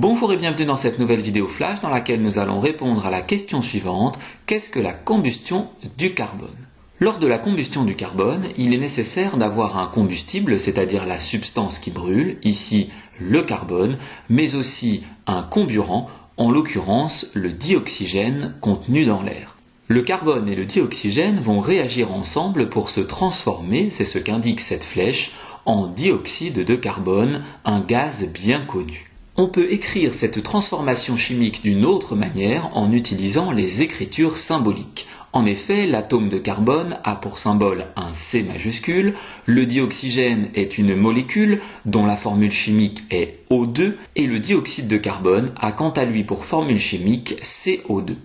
Bonjour et bienvenue dans cette nouvelle vidéo flash dans laquelle nous allons répondre à la question suivante: qu'est-ce que la combustion du carbone? Lors de la combustion du carbone, il est nécessaire d'avoir un combustible, c'est-à-dire la substance qui brûle, ici le carbone, mais aussi un comburant, en l'occurrence le dioxygène contenu dans l'air. Le carbone et le dioxygène vont réagir ensemble pour se transformer, c'est ce qu'indique cette flèche, en dioxyde de carbone, un gaz bien connu. On peut écrire cette transformation chimique d'une autre manière en utilisant les écritures symboliques. En effet, l'atome de carbone a pour symbole un C majuscule, le dioxygène est une molécule dont la formule chimique est O2 et le dioxyde de carbone a quant à lui pour formule chimique CO2.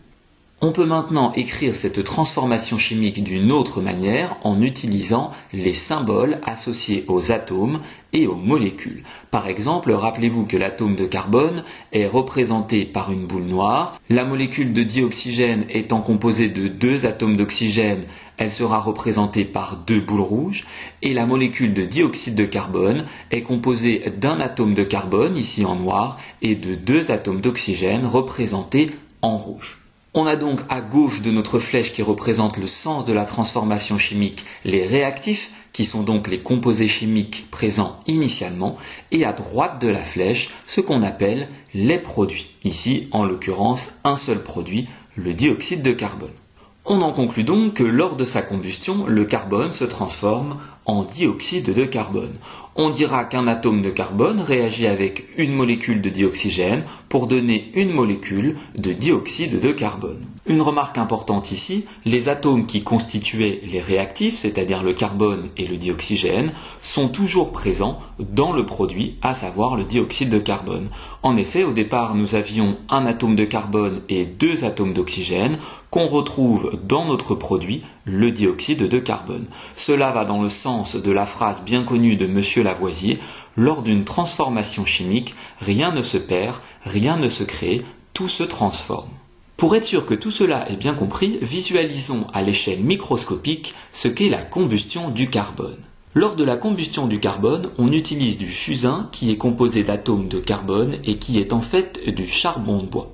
On peut maintenant écrire cette transformation chimique d'une autre manière en utilisant les symboles associés aux atomes et aux molécules. Par exemple, rappelez-vous que l'atome de carbone est représenté par une boule noire. La molécule de dioxygène étant composée de 2 atomes d'oxygène, elle sera représentée par 2 boules rouges. Et la molécule de dioxyde de carbone est composée d'un atome de carbone, ici en noir, et de 2 atomes d'oxygène représentés en rouge. On a donc à gauche de notre flèche qui représente le sens de la transformation chimique les réactifs, qui sont donc les composés chimiques présents initialement, et à droite de la flèche ce qu'on appelle les produits. Ici, en l'occurrence, un seul produit, le dioxyde de carbone. On en conclut donc que lors de sa combustion, le carbone se transforme en dioxyde de carbone. On dira qu'un atome de carbone réagit avec une molécule de dioxygène pour donner une molécule de dioxyde de carbone. Une remarque importante ici, les atomes qui constituaient les réactifs, c'est-à-dire le carbone et le dioxygène, sont toujours présents dans le produit, à savoir le dioxyde de carbone. En effet, au départ, nous avions un atome de carbone et 2 atomes d'oxygène qu'on retrouve dans notre produit, le dioxyde de carbone. Cela va dans le sens de la phrase bien connue de Monsieur Lavoisier: lors d'une transformation chimique, rien ne se perd, rien ne se crée, tout se transforme. Pour être sûr que tout cela est bien compris, visualisons à l'échelle microscopique ce qu'est la combustion du carbone. Lors de la combustion du carbone, on utilise du fusain qui est composé d'atomes de carbone et qui est en fait du charbon de bois.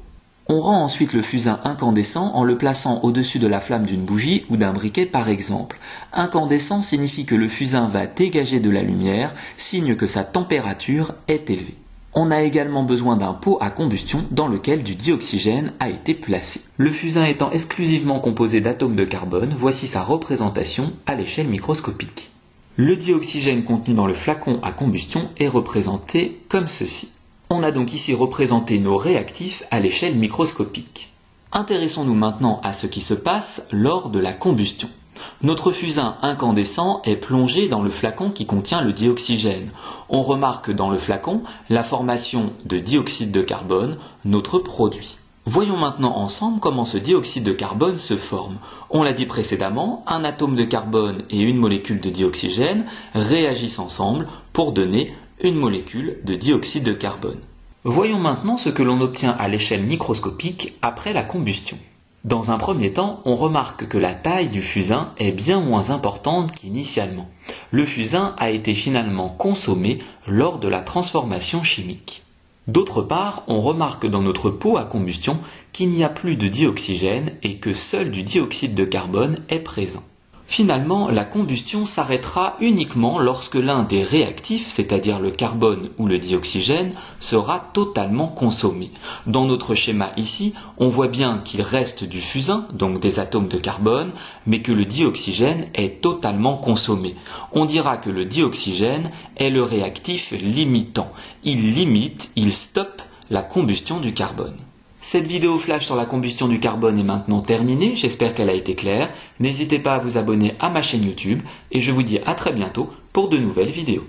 On rend ensuite le fusain incandescent en le plaçant au-dessus de la flamme d'une bougie ou d'un briquet par exemple. Incandescent signifie que le fusain va dégager de la lumière, signe que sa température est élevée. On a également besoin d'un pot à combustion dans lequel du dioxygène a été placé. Le fusain étant exclusivement composé d'atomes de carbone, voici sa représentation à l'échelle microscopique. Le dioxygène contenu dans le flacon à combustion est représenté comme ceci. On a donc ici représenté nos réactifs à l'échelle microscopique. Intéressons-nous maintenant à ce qui se passe lors de la combustion. Notre fusain incandescent est plongé dans le flacon qui contient le dioxygène. On remarque dans le flacon la formation de dioxyde de carbone, notre produit. Voyons maintenant ensemble comment ce dioxyde de carbone se forme. On l'a dit précédemment, un atome de carbone et une molécule de dioxygène réagissent ensemble pour donner une molécule de dioxyde de carbone. Voyons maintenant ce que l'on obtient à l'échelle microscopique après la combustion. Dans un premier temps, on remarque que la taille du fusain est bien moins importante qu'initialement. Le fusain a été finalement consommé lors de la transformation chimique. D'autre part, on remarque dans notre pot à combustion qu'il n'y a plus de dioxygène et que seul du dioxyde de carbone est présent. Finalement, la combustion s'arrêtera uniquement lorsque l'un des réactifs, c'est-à-dire le carbone ou le dioxygène, sera totalement consommé. Dans notre schéma ici, on voit bien qu'il reste du fusain, donc des atomes de carbone, mais que le dioxygène est totalement consommé. On dira que le dioxygène est le réactif limitant. Il limite, il stoppe la combustion du carbone. Cette vidéo flash sur la combustion du carbone est maintenant terminée, j'espère qu'elle a été claire. N'hésitez pas à vous abonner à ma chaîne YouTube et je vous dis à très bientôt pour de nouvelles vidéos.